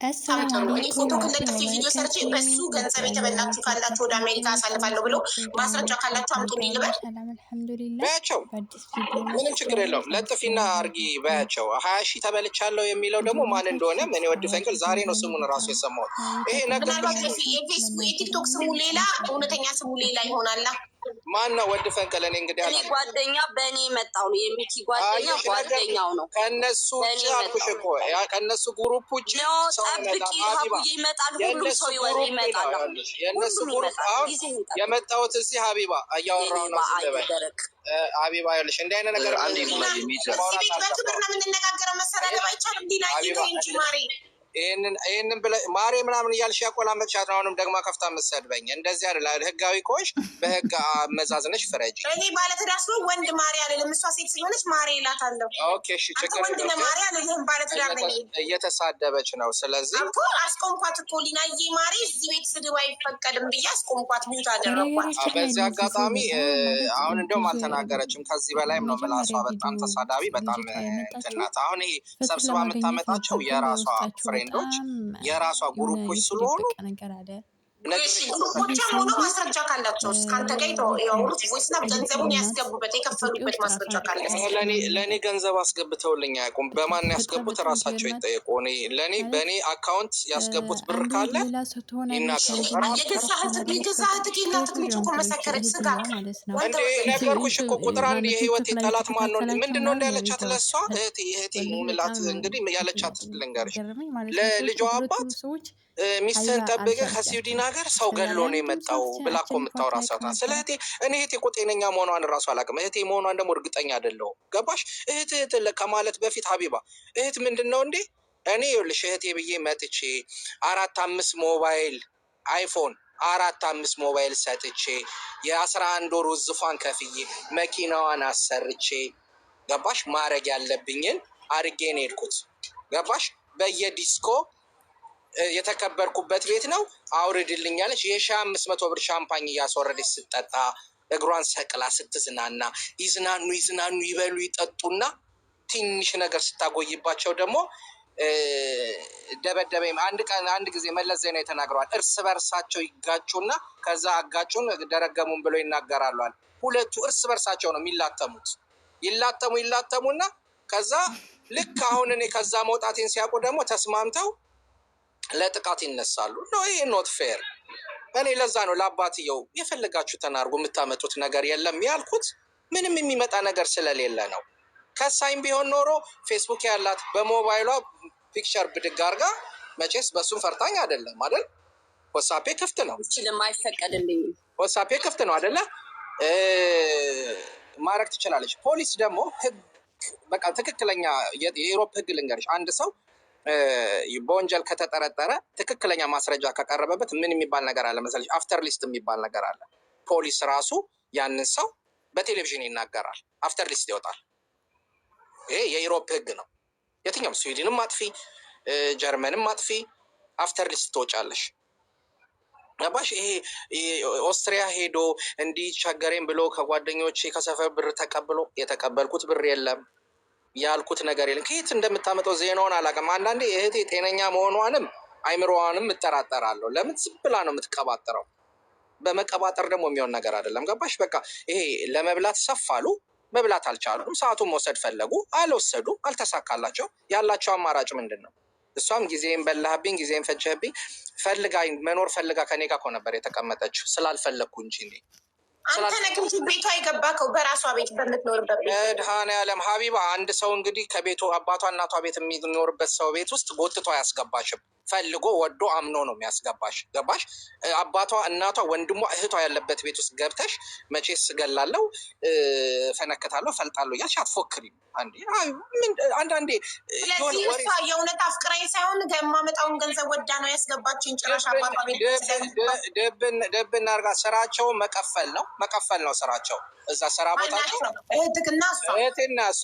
አሰላሙ አለይኩም ወራህመቱላሂ ወበረካቱ። በሱ ገንዘብ የተበላችሁ ካላችሁ ወደ አሜሪካ አሳልፋለሁ ብሎ ማስረጃ ካላችሁ አምጡልኝ ልበል። አልሐምዱሊላህ በያቸው ምንም ችግር የለውም። ለጥፊና አርጊ በያቸው። 20 ሺህ ተበልቻለሁ የሚለው ደግሞ ማን እንደሆነ እኔ ወድ ፈንቅል ዛሬ ነው ስሙን ራሱ የሰማሁት። ይሄ ነገር የቲክቶክ ስሙ ሌላ እውነተኛ ስሙ ሌላ ይሆናል። ማን ነው ወድ ፈንቅል? እኔ እንግዲህ እኔ ጓደኛ በእኔ መጣው ነው የሚኪ ጓደኛ ጓደኛው ነው። ከነሱ ውጭ አልኩሽ እኮ ያ ከነሱ ግሩፕ ውጭ ሰው ጠብቂ ሀቡዬ ይመጣል። ሁሉ ሰው ይመጣል። የነሱ ግሩፕ አሁን የመጣሁት እዚህ ሀቢባ እያወራሁ ነው። ሀቢባ ያለሽ እንዲህ አይነት ነገር አንዴ ቤት በክብር ነው የምንነጋገረው። መሰዳደብ አይቻልም። ዲና እንጂ ማሬ ይሄንን ብለህ ማሬ ምናምን እያልሽ ያቆላመጥሻት ነው። አሁንም ደግሞ ከፍታ የምትሰድበኝ እንደዚህ አይደል? ህጋዊ ከሆንሽ በህግ አመዛዝነሽ ፍረጂ። እኔ ባለትዳር ስለሆንኩ ወንድ ማሬ አልልም። እሷ ሴት ስለሆነች ማሬ እላታለሁ። ኦኬ እሺ፣ ችግር ወንድ ለማሬ አልልም። ባለትዳር ነኝ። እየተሳደበች ነው። ስለዚህ እኮ አስቆምኳት እኮ ሊናዬ ማሬ እዚህ ቤት ስድብ አይፈቀድም ብዬ አስቆምኳት። ሚውት አደረኳት። በዚህ አጋጣሚ አሁን እንደውም አልተናገረችም። ከዚህ በላይም ነው ምላሷ። በጣም ተሳዳቢ፣ በጣም እንትናት። አሁን ይሄ ሰብስባ የምታመጣቸው የራሷ ፍሬንዶች የራሷ ግሩፖች ስለሆኑ ግሩፖችም ሆኖ ማስረጃ ካላቸው ከአንተ ጋር ያወሩት ቮይስና ገንዘቡን ያስገቡበት የከፈሉበት ማስረጃ ካላቸው ለእኔ ገንዘብ አስገብተውልኝ አያውቁም። በማን ያስገቡት ራሳቸው ይጠየቁ። ለእኔ በእኔ አካውንት ያስገቡት ብር ካለ ይናገሩ። የገዛህት ጌላት ልጅ እኮ መሰከረች። ስጋ እንዴ ነገርኩሽ እኮ ቁጥር አንድ የህይወት ጠላት ማን ነው? ምንድን ነው እንዳለቻት ለእሷ እህቴ ምላት እንግዲህ ያለቻት ልንገርሽ። ለልጇ አባት ሚስተን ጠብቀ ከስዊድን ሀገር ሰው ገሎ ነው የመጣው ብላ እኮ የምታወራ ሰዓት ናት። ስለ እህቴ እኔ እህቴ እኮ ጤነኛ መሆኗን እራሱ አላውቅም። እህቴ መሆኗን ደግሞ እርግጠኛ አይደለሁም። ገባሽ? እህት ከማለት በፊት ሀቢባ እህት ምንድን ነው እንዴ? እኔ ይኸውልሽ እህቴ ብዬ መጥቼ 4-5 ሞባይል አይፎን 4-5 ሞባይል ሰጥቼ የ11 ወር ውዝፏን ከፍዬ መኪናዋን አሰርቼ ገባሽ? ማድረግ ያለብኝን አድርጌ ነው የሄድኩት። ገባሽ? በየዲስኮ የተከበርኩበት ቤት ነው አውርድልኛለች። የ1500 ብር ሻምፓኝ እያስወረደች ስትጠጣ እግሯን ሰቅላ ስትዝናና ይዝናኑ ይበሉ ይጠጡና ትንሽ ነገር ስታጎይባቸው ደግሞ ደበደበኝ። አንድ ጊዜ መለስ ዜናዊ ተናግረዋል። እርስ በርሳቸው ይጋጩና ከዛ አጋጩን ደረገሙን ብሎ ይናገራሉ። ሁለቱ እርስ በርሳቸው ነው የሚላተሙት። ይላተሙና ከዛ ልክ አሁን እኔ ከዛ መውጣቴን ሲያውቁ ደግሞ ተስማምተው ለጥቃት ይነሳሉ። ነው ይሄ ኖት ፌር። እኔ ለዛ ነው ለአባትየው የፈለጋችሁ ተናርጉ የምታመጡት ነገር የለም ያልኩት። ምንም የሚመጣ ነገር ስለሌለ ነው። ከሳይም ቢሆን ኖሮ ፌስቡክ ያላት በሞባይሏ ፒክቸር ብድግ አድርጋ መቼስ በሱም ፈርታኝ አይደለም አይደል? ወሳፔ ክፍት ነው። እችልም አይፈቀድልኝም። ወሳፔ ክፍት ነው አይደለ? ማድረግ ትችላለች። ፖሊስ ደግሞ ህግ በቃ ትክክለኛ የኢሮፕ ህግ ልንገርሽ። አንድ ሰው በወንጀል ከተጠረጠረ ትክክለኛ ማስረጃ ከቀረበበት ምን የሚባል ነገር አለ መሰለሽ? አፍተር ሊስት የሚባል ነገር አለ። ፖሊስ ራሱ ያንን ሰው በቴሌቪዥን ይናገራል። አፍተር ሊስት ይወጣል። ይሄ የኢሮፕ ህግ ነው። የትኛውም ስዊድንም አጥፊ ጀርመንም አጥፊ አፍተር ሊስት ትወጫለሽ። ገባሽ? ይሄ ኦስትሪያ ሄዶ እንዲህ ቸገሬን ብሎ ከጓደኞቼ ከሰፈር ብር ተቀብሎ የተቀበልኩት ብር የለም ያልኩት ነገር የለም። ከየት እንደምታመጣው ዜናውን አላውቅም። አንዳንዴ እህቴ ጤነኛ መሆኗንም አይምሮዋንም እጠራጠራለሁ። ለምን ዝም ብላ ነው የምትቀባጠረው? በመቀባጠር ደግሞ የሚሆን ነገር አይደለም። ገባሽ? በቃ ይሄ ለመብላት ሰፋሉ፣ መብላት አልቻሉም። ሰዓቱን መውሰድ ፈለጉ፣ አልወሰዱም፣ አልተሳካላቸው። ያላቸው አማራጭ ምንድን ነው? እሷም ጊዜን በላህብኝ፣ ጊዜን ፈጀህብኝ ፈልጋ መኖር ፈልጋ ከኔ ጋር እኮ ነበር የተቀመጠችው። ስላልፈለግኩ እንጂ እንዴ አንተ ነግንጂ ቤቷ የገባከው በራሷ ቤት በምትኖርበት ቤት። መድኃኔዓለም ሀቢባ፣ አንድ ሰው እንግዲህ ከቤቱ አባቷ እናቷ ቤት የሚኖርበት ሰው ቤት ውስጥ ጎትቶ አያስገባሽም። ፈልጎ ወዶ አምኖ ነው የሚያስገባሽ። ገባሽ? አባቷ እናቷ ወንድሟ እህቷ ያለበት ቤት ውስጥ ገብተሽ መቼስ ገላለሁ ፈነከታለሁ ፈልጣለሁ እያልሽ አትፎክሪም። አንዳንዴ ስለዚህ እሷ የእውነት አፍቅራኝ ሳይሆን የማመጣውን ገንዘብ ወዳ ነው ያስገባችኝ። ጭራሽ አባቷ ቤት ደብና አድርጋ ስራቸውን መቀፈል ነው ስራቸው። እዛ ስራ ቦታቸው እህትና እሷ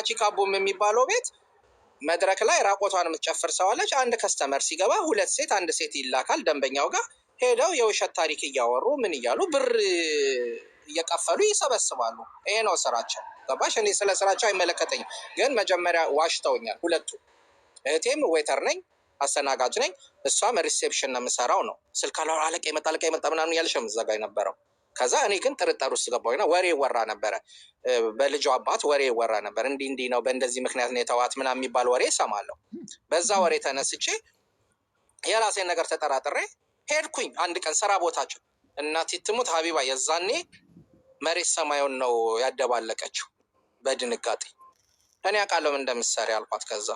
ቺካ ቦም የሚባለው ቤት መድረክ ላይ ራቆቷን የምትጨፍር ሰው አለች። አንድ ከስተመር ሲገባ 2 ሴት 1 ሴት ይላካል ደንበኛው ጋር። ሄደው የውሸት ታሪክ እያወሩ ምን እያሉ ብር እየቀፈሉ ይሰበስባሉ። ይሄ ነው ስራቸው። ገባሽ? እኔ ስለ ስራቸው አይመለከተኝም። ግን መጀመሪያ ዋሽተውኛል ሁለቱ። እህቴም ዌተር ነኝ አስተናጋጅ ነኝ። እሷም ሪሴፕሽን ነው የምሰራው ነው። ስልክ አለቃ ይመጣ ምናምን እያለች ነው እዛ ጋር የነበረው። ከዛ እኔ ግን ጥርጥር ውስጥ ገባሁና ወሬ ይወራ ነበረ። በልጇ አባት ወሬ ይወራ ነበር። እንዲህ ነው በእንደዚህ ምክንያት ነው የተዋት ምናምን የሚባል ወሬ እሰማለሁ። በዛ ወሬ ተነስቼ የራሴን ነገር ተጠራጥሬ ሄድኩኝ። አንድ ቀን ስራ ቦታቸው እናቴ ትሙት ሀቢባ የዛኔ መሬት ሰማዩን ነው ያደባለቀችው በድንጋጤ። እኔ አውቃለሁ እንደምትሰሪ አልኳት። ከዛ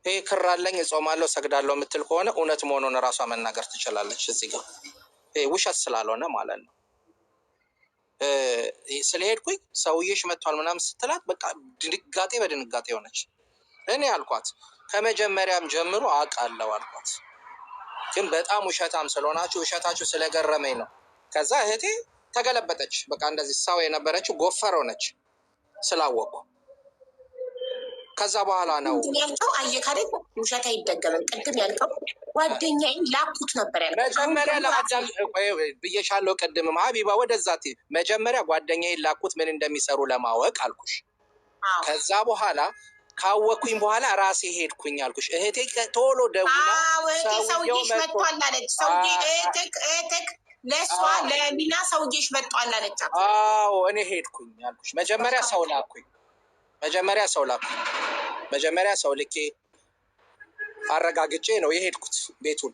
ይሄ ክር አለኝ እጾማለሁ ሰግዳለሁ የምትል ከሆነ እውነት መሆኑን እራሷ መናገር ትችላለች። እዚህ ጋር ይሄ ውሸት ስላልሆነ ማለት ነው። ስለሄድኩኝ ሰውዬሽ መጥቷል ምናምን ስትላት በቃ ድንጋጤ በድንጋጤ ሆነች። እኔ አልኳት ከመጀመሪያም ጀምሮ አውቃለሁ አልኳት፣ ግን በጣም ውሸታም ስለሆናችሁ ውሸታችሁ ስለገረመኝ ነው። ከዛ እህቴ ተገለበጠች። በቃ እንደዚህ ሰው የነበረችው ጎፈር ሆነች ስላወቁ። ከዛ በኋላ ነው ያልከው አየህ አይደል? ውሸት አይደገምም። ቅድም ያልከው ጓደኛዬን ላኩት ነበር ያልከው። መጀመሪያ ለአዳም ብዬሻለሁ። ቅድምም ሀቢባ ወደዛ መጀመሪያ ጓደኛዬን ላኩት ምን እንደሚሰሩ ለማወቅ አልኩሽ። ከዛ በኋላ ካወኩኝ በኋላ ራሴ ሄድኩኝ አልኩሽ። እህቴ ቶሎ ደውላ ሰውዬሽ መጥቷል አለች። ሰውዬ እህትክ ለእሷ ለሚና ሰውዬሽ መጥቷል አለች። አዎ እኔ ሄድኩኝ አልኩሽ። መጀመሪያ ሰው ልኬ አረጋግጬ ነው የሄድኩት ቤቱን።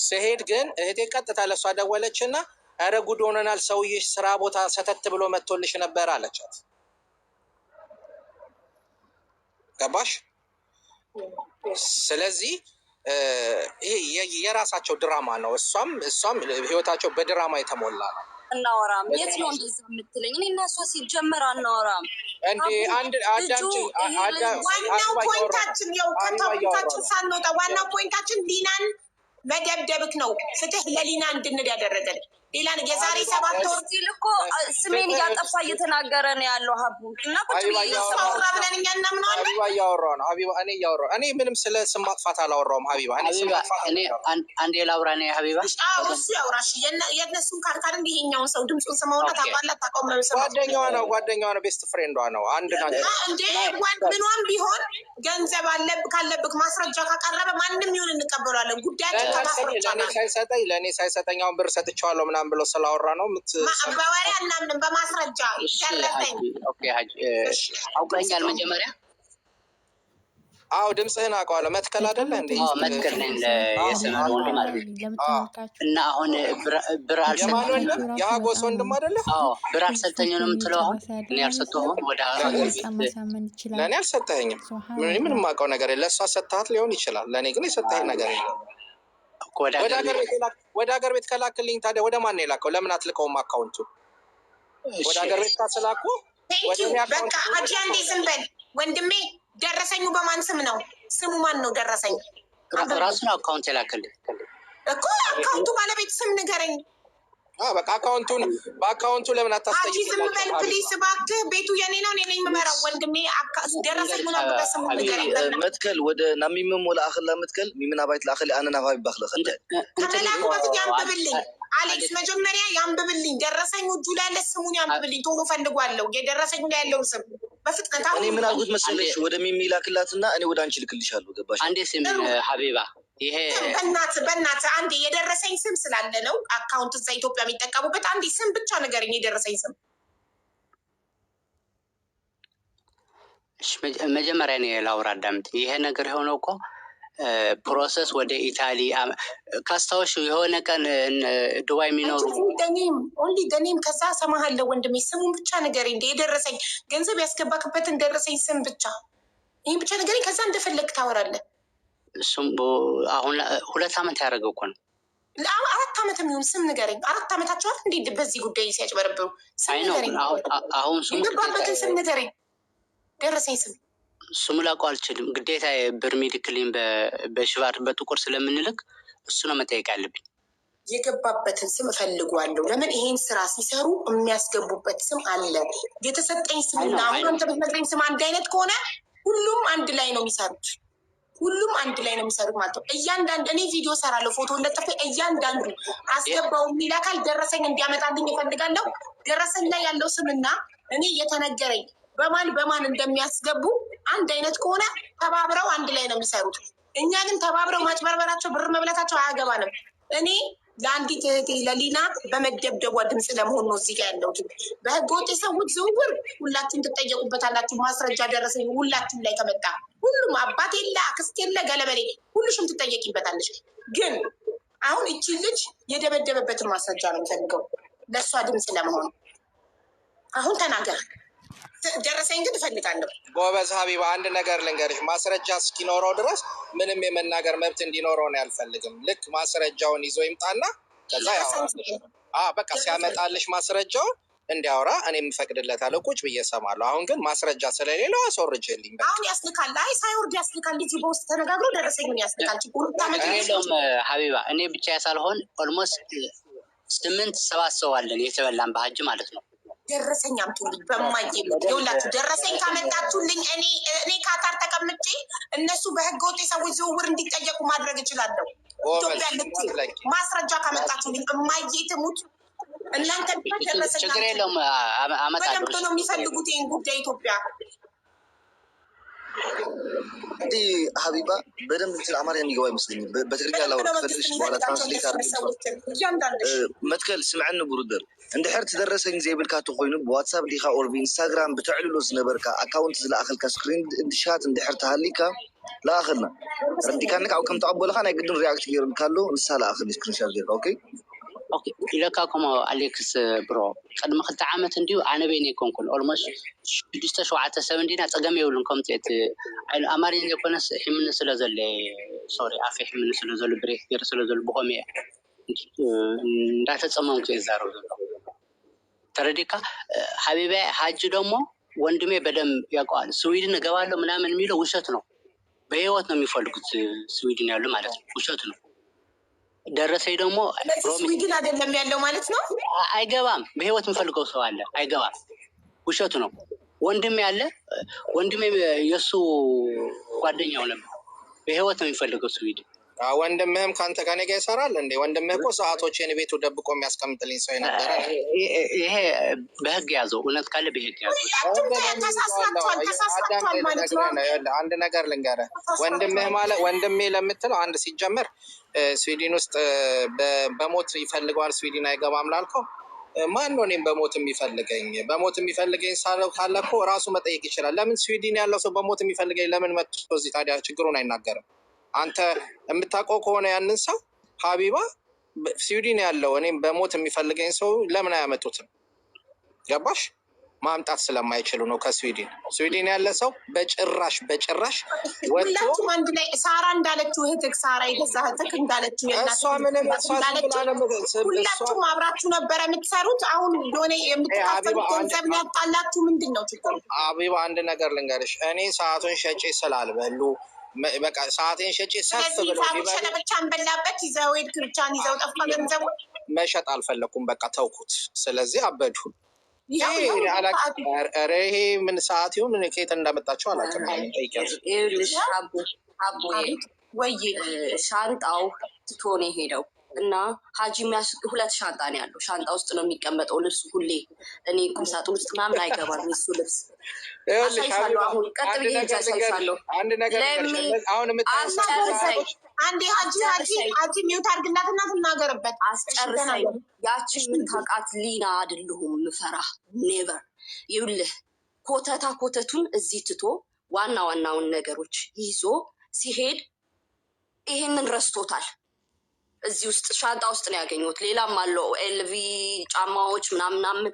ስሄድ ግን እህቴ ቀጥታ ለእሷ ደወለች እና ኧረ ጉድ ሆነናል፣ ሰውዬሽ ስራ ቦታ ሰተት ብሎ መጥቶልሽ ነበር አለቻት። ገባሽ? ስለዚህ ይሄ የራሳቸው ድራማ ነው። እሷም ህይወታቸው በድራማ የተሞላ ነው። እናወራም። የት ነው እንደዛ የምትለኝ? እኔ እና እሷ ሲጀመር አናወራም እንዴ። ዋናው ፖይንታችን ያው ከቶፒካችን ሳንወጣ ዋናው ፖይንታችን ሊናን መደብደብክ ነው። ፍትህ ለሊና እንድንል ያደረገን ሌላ የዛሬ 7 ወር ሲል እኮ ስሜን እያጠፋ እየተናገረ ነው ያለው ሀቡ እና ቁጭ እያወራ ብለን እኛ እናምነዋለን። ሀቢባ እያወራሁ ነው። እኔ ምንም ስለ ስም ማጥፋት አላወራሁም። ሀቢባ እኔ አንዴ ላውራ ነው። ሀቢባ እሱ ያውራሽ የእነሱን ካርካር እንዲህ ይኸኛውን ሰው ድምፁን ስማውና ታውቃላት ታውቀውም ነው። ጓደኛዋ ነው፣ ቤስት ፍሬንዷ ነው። አንድ ናቸው እንዴ። ምኗም ቢሆን ገንዘብ ካለብክ ማስረጃ ካቀረበ ማንም ይሁን እንቀበሏለን። ጉዳያችን ከማስረጃ ለእኔ ሳይሰጠኝ አሁን ብር ሰጥቼዋለሁ ምናምን ብሎ ስላወራ ነው በወሬ አናምንም፣ በማስረጃ ይደረሰኝ። አውቀኛል መጀመሪያ። አዎ ድምፅህን አውቀዋለሁ። መትከል አይደለ እንዴ? መትከል ነኝ የሰማን ወንድም ማለት እና አሁን ብር አልሰጠኝም። የሀጎስ ወንድም አይደለ? አዎ ብር አልሰጠኝም ነው የምትለው። አሁን እኔ አልሰጠሁም። ለእኔ አልሰጠኸኝም። ምንም አውቀው ነገር የለ። እሷ ሰጥሃት ሊሆን ይችላል። ለእኔ ግን የሰጠኸኝ ነገር የለም። ወደ ሀገር ቤት ከላክልኝ ታዲያ ወደ ማን የላከው? ለምን አትልቀውም አካውንቱ? ወደ ሀገር ቤት ካስላኩ በቃ አጂ አንዴ ዝም በል ወንድሜ። ደረሰኙ በማን ስም ነው? ስሙ ማን ነው? ደረሰኝ ራሱ ነው አካውንት የላክልኝ እኮ። አካውንቱ ባለቤት ስም ንገረኝ። በቃ በአካውንቱ ለምን አታስጠይቅ? አጂ ዝም በል ፕሊስ እባክህ። ቤቱ የኔ ነው፣ እኔ ነኝ የምመራው። ወንድሜ ደረሰኝ ነው በስሙ ንገረኝ። መትከል ወደ ናሚምም ወላአኽላ መትከል ሚምና ባይት ላአኽል አነ ናፋይ ባኽለኸ ከመላኩ በፊት ያንብብልኝ አሌክስ፣ መጀመሪያ ያንብብልኝ። ደረሰኝ እጁ ላይ ያለ ስሙን ያንብብልኝ። ቶሎ ፈልጓለሁ የደረሰኝ ላይ ያለውን ስም በፍጥነት። እኔ ምን አልኩት መሰለሽ? ወደ ሚሚ ላክላትና እኔ ወደ አንቺ ልክልሻለሁ። ገባሽ? አንዴ ስም ሀቢባ ይሄ በእናትህ አንዴ የደረሰኝ ስም ስላለ ነው አካውንት እዛ ኢትዮጵያ የሚጠቀሙበት። አንዴ ስም ብቻ ንገረኝ፣ የደረሰኝ ስም። መጀመሪያ እኔ ላውራ አዳምጥ። ይሄ ነገር የሆነው እኮ ፕሮሰስ ወደ ኢታሊ ካስታወሽ የሆነ ቀን ዱባይ የሚኖሩ ኦንሊ ደኔም ከዛ ሰማሃለሁ ወንድሜ። ስሙን ብቻ ንገረኝ። እንደ የደረሰኝ ገንዘብ ያስገባክበትን ደረሰኝ ስም ብቻ፣ ይህን ብቻ ንገረኝ። ከዛ እንደፈለግ ታወራለህ። እሱም አሁን 2 ዓመት ያደረገው እኮ ነው። 4 ዓመት የሚሆን ስም ንገረኝ። 4 ዓመታቸዋል እንዴ በዚህ ጉዳይ ሲያጭበረብሩ? ስም ንገረኝ። አሁን የገባበትን ስም ንገረኝ። ደረሰኝ ስም ስሙ ላውቀው አልችልም። ግዴታ ብር ሚልክልኝ በሽባር በጥቁር ስለምንልክ እሱ ነው መጠየቅ ያለብኝ። የገባበትን ስም እፈልጓለሁ። ለምን ይሄን ስራ ሲሰሩ የሚያስገቡበት ስም አለ። የተሰጠኝ ስምና አሁን አንተ ብትነግረኝ ስም አንድ አይነት ከሆነ ሁሉም አንድ ላይ ነው የሚሰሩት። ማለት ነው። እያንዳንዱ እኔ ቪዲዮ ሰራለሁ፣ ፎቶ ለጥፌ እያንዳንዱ አስገባው የሚል አካል ደረሰኝ እንዲያመጣልኝ እፈልጋለሁ። ደረሰኝ ላይ ያለው ስምና እኔ የተነገረኝ በማን እንደሚያስገቡ አንድ አይነት ከሆነ ተባብረው አንድ ላይ ነው የሚሰሩት። እኛንም ተባብረው ማጭበርበራቸው ብር መብላታቸው አያገባንም። እኔ ለአንዲት እህቴ ለሊና በመደብደቧ ድምፅ ለመሆን ነው እዚህ ጋር ያለሁት። በህገወጥ የሰዎች ዝውውር ሁላችሁም ትጠየቁበታላችሁ። ማስረጃ ደረሰኝ ሁላችሁም ላይ ከመጣ ሁሉም አባት የለ አክስት የለ ገለበሌ ሁሉሽም ትጠየቂበታለች። ግን አሁን እቺ ልጅ የደበደበበትን ማስረጃ ነው የምፈልገው ለእሷ ድምፅ ለመሆን። አሁን ተናገር። ደረሰኝ ግን እፈልጋለሁ። ጎበዝ ሀቢባ፣ አንድ ነገር ልንገርሽ፣ ማስረጃ እስኪኖረው ድረስ ምንም የመናገር መብት እንዲኖረው ነው ያልፈልግም። ልክ ማስረጃውን ይዞ ይምጣና ከዛ ያወራልሽ። በቃ ሲያመጣልሽ ማስረጃውን እንዲያወራ እኔ የምፈቅድለታለሁ፣ ቁጭ ብዬ እሰማለሁ። አሁን ግን ማስረጃ ስለሌለው አስወርጅልኝ። አሁን ያስልካል። አይ ሳይወርድ ያስልካል። ልጅ በውስጥ ተነጋግሮ ደረሰኝን ያስልካል። ሀቢባ፣ እኔ ብቻ ሳልሆን ኦልሞስት 8-7 ሰው አለን የተበላን በሀጅ ማለት ነው። ደረሰኝ አምጡልኝ። በማየት ይኸውላችሁ ደረሰኝ ካመጣችሁልኝ እኔ ካታር ተቀምጬ እነሱ በህገወጥ የሰዎች ዝውውር እንዲጠየቁ ማድረግ እችላለሁ። ኢትዮጵያ ማስረጃ ካመጣችሁልኝ እማየትሙት እናንተ ደረሰኝ ችግር የለውም አመጣለሁ። በደንብ ነው የሚፈልጉት ይህን ጉዳይ ኢትዮጵያ። እንዲ ሀቢባ በደንብ እንትን አማርኛ የሚገባ አይመስለኝም። በትግርኛ ላውራ ትፈልግሽ በኋላ ትራንስሌት መትከል ስምዐኒ ብሩደር እንድሕር ትደረሰኝ ዘይብልካ ተኮይኑ ብዋትሳፕ ዲካ ኦር ብኢንስታግራም ብትዕልሎ ዝነበርካ አካውንት ዝለኣኸልካ ስክሪን እንድሻት እንድሕር ተሃሊካ ለኣኸልና ረዲካኒ ካብኡ ከም ተቐበልካ ናይ ግድን ሪኣክት ገይሩልካ ኣሎ ንሳ ለኣኸል ስክሪንሻት ጌርካ ኦኬ ኢለካ ከሞ አሌክስ ብሮ ቅድሚ 2 ዓመት እንዲሁ ኣነበይ ነይኮንኩን ኦልሞስት 6-7 ሰብ እንዲና ፀገም የብሉን ከምፅት ኣማርኛ የኮነስ ሕምን ስለ ዘለ ሶሪ ኣፌ ሕምን ስለ ዘሎ ብሬክ ገይረ ስለ ዘሎ ብኾመ እንዳተፀመምኩ የዛረብ ዘሎ ተረዲካ ሀቢባ። ሀጅ ደግሞ ወንድሜ በደንብ ያውቀዋል። ስዊድን እገባለሁ ምናምን የሚለው ውሸት ነው። በህይወት ነው የሚፈልጉት ስዊድን ያሉ ማለት ነው። ውሸት ነው። ደረሰኝ ደግሞ ስዊድን አይደለም ያለው ማለት ነው። አይገባም። በህይወት የሚፈልገው ሰው አለ፣ አይገባም። ውሸቱ ነው። ወንድሜ ያለ ወንድሜ የእሱ ጓደኛው ነበር። በህይወት ነው የሚፈልገው ስዊድን። ወንድምህም ከአንተ ጋር ነገ ይሰራል እንዴ? ወንድምህ እኮ ሰዓቶችን ቤቱ ደብቆ የሚያስቀምጥልኝ ሰው የነበረ። ይሄ በህግ ያዘው፣ እውነት ካለ በህግ ያዘው። አንድ ነገር ልንገርህ፣ ወንድምህ ማለት ወንድሜ ለምትለው አንድ ሲጀመር ስዊድን ውስጥ በሞት ይፈልገዋል። ስዊድን አይገባም ላልከው ማን ነው እኔም በሞት የሚፈልገኝ? በሞት የሚፈልገኝ ሳለው ካለ እኮ ራሱ መጠየቅ ይችላል። ለምን ስዊድን ያለው ሰው በሞት የሚፈልገኝ ለምን መጥቶ እዚህ ታዲያ ችግሩን አይናገርም? አንተ የምታውቀው ከሆነ ያንን ሰው ሀቢባ ስዊድን ያለው እኔም በሞት የሚፈልገኝ ሰው ለምን አያመጡትም? ገባሽ? ማምጣት ስለማይችሉ ነው። ከስዊድን ያለ ሰው በጭራሽ ሁላችሁም አንድ ላይ ሳራ እንዳለችው እህትህ ሳራ የገዛ እህትህ እንዳለችው ሁላችሁም አብራችሁ ነበረ የምትሰሩት። አሁን የሆነ የምትካፈሉት ገንዘብ ያጣላችሁ ምንድን ነው ችግሩ? ሀቢባ አንድ ነገር ልንገርሽ፣ እኔ ሰዓቱን ሸጬ ስላልበሉ በቃ ሰዓቴን ሸጬ ሰፍ ብለው ብቻ እንበላበት ይዘው ሄድክ ብቻን ይዘው ጠፋ ገንዘቡ። መሸጥ አልፈለኩም፣ በቃ ተውኩት። ስለዚህ አበዱ። ይሄ ምን ሰዓት ይሁን ምን ከየት እንዳመጣቸው አላውቅም። ይኸውልሽ አቦ ወይ ሻንጣው ትቶ ነው የሄደው እና ሀጂ ሁለት ሻንጣ ነው ያለው። ሻንጣ ውስጥ ነው የሚቀመጠው ልብሱ ሁሌ። እኔ ቁምሳጥን ውስጥ ምናምን አይገባም የሱ ልብስ። አሳይሻለሁ። አሁን ቀጥ ብዬ ሄጄ አሳይሻለሁ። አስጨርሰኝ አንዴ ሀጂ ሚውት አድርግላትና ትናገርበት። አስጨርሰኝ። ያችን የምታውቃት ሊና አይደለሁም ምፈራ ኔቨር። ይኸውልህ ኮተቱን እዚህ ትቶ ዋና ዋናውን ነገሮች ይዞ ሲሄድ ይሄንን ረስቶታል። እዚህ ውስጥ ሻንጣ ውስጥ ነው ያገኘሁት። ሌላም አለው ኤልቪ ጫማዎች ምናምን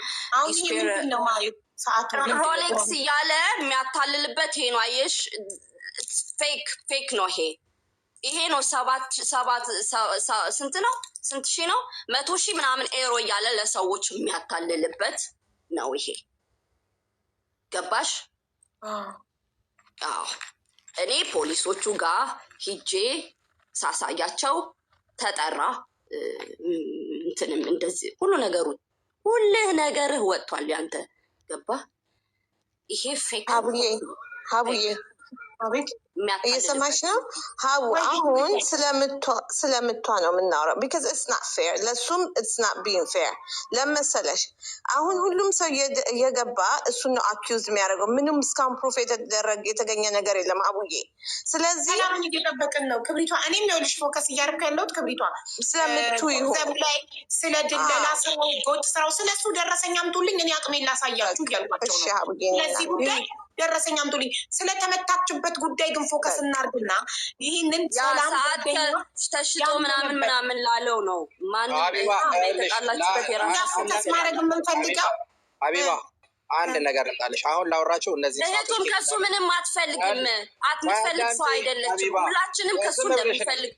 ሮሌክስ እያለ የሚያታልልበት ይሄ ነው። አየሽ ፌክ ነው ይሄ ነው። ስንት ነው? ስንት ሺህ ነው? 100,000 ምናምን ኤሮ እያለ ለሰዎች የሚያታልልበት ነው ይሄ። ገባሽ? አዎ እኔ ፖሊሶቹ ጋር ሂጄ ሳሳያቸው ተጠራ። እንትንም እንደዚህ ሁልህ ነገርህ ወጥቷል ያንተ። ገባ? ይሄ ፌክ ሀቡዬ እየሰማሽ ነው ሀቡ? አሁን ስለምቷ ነው የምናወራው። ቢካዝ ኢትስ ናት ፌር፣ ለሱም ኢትስ ናት ቢንግ ፌር። ለመሰለሽ አሁን ሁሉም ሰው እየገባ እሱን ነው አኪውዝ የሚያደርገው። ምንም እስካሁን ፕሩፍ የተገኘ ነገር የለም አቡዬ። ስለዚህ ሰላምን እየጠበቅን ነው ክብሪቷ። እኔም ይኸውልሽ ፎከስ እያደረኩ ያለሁት ክብሪቷ ስለምቱ ይሆን ላይ ስለ ድለላ ስራው ጎት ስራው ስለሱ ደረሰኛ አምጡልኝ፣ እኔ አቅሜን ላሳያችሁ እያልኳቸው ነው። ስለዚህ ጉዳይ ደረሰኛ አምጡልኝ። ስለተመታችበት ጉዳይ ግን ፎከስ እናርግና ይህንን ሰላም ተሽጦ ምናምን ላለው ነው ማንም የተጣላችበት ፎከስ ማድረግ የምንፈልገው ሀቢባ አንድ ነገር እንጣለሽ። አሁን ላወራቸው እነዚህ እህቱም ከሱ ምንም አትፈልግም፣ አትፈልግ ሰው አይደለችም። ሁላችንም ከሱ እንደምንፈልግ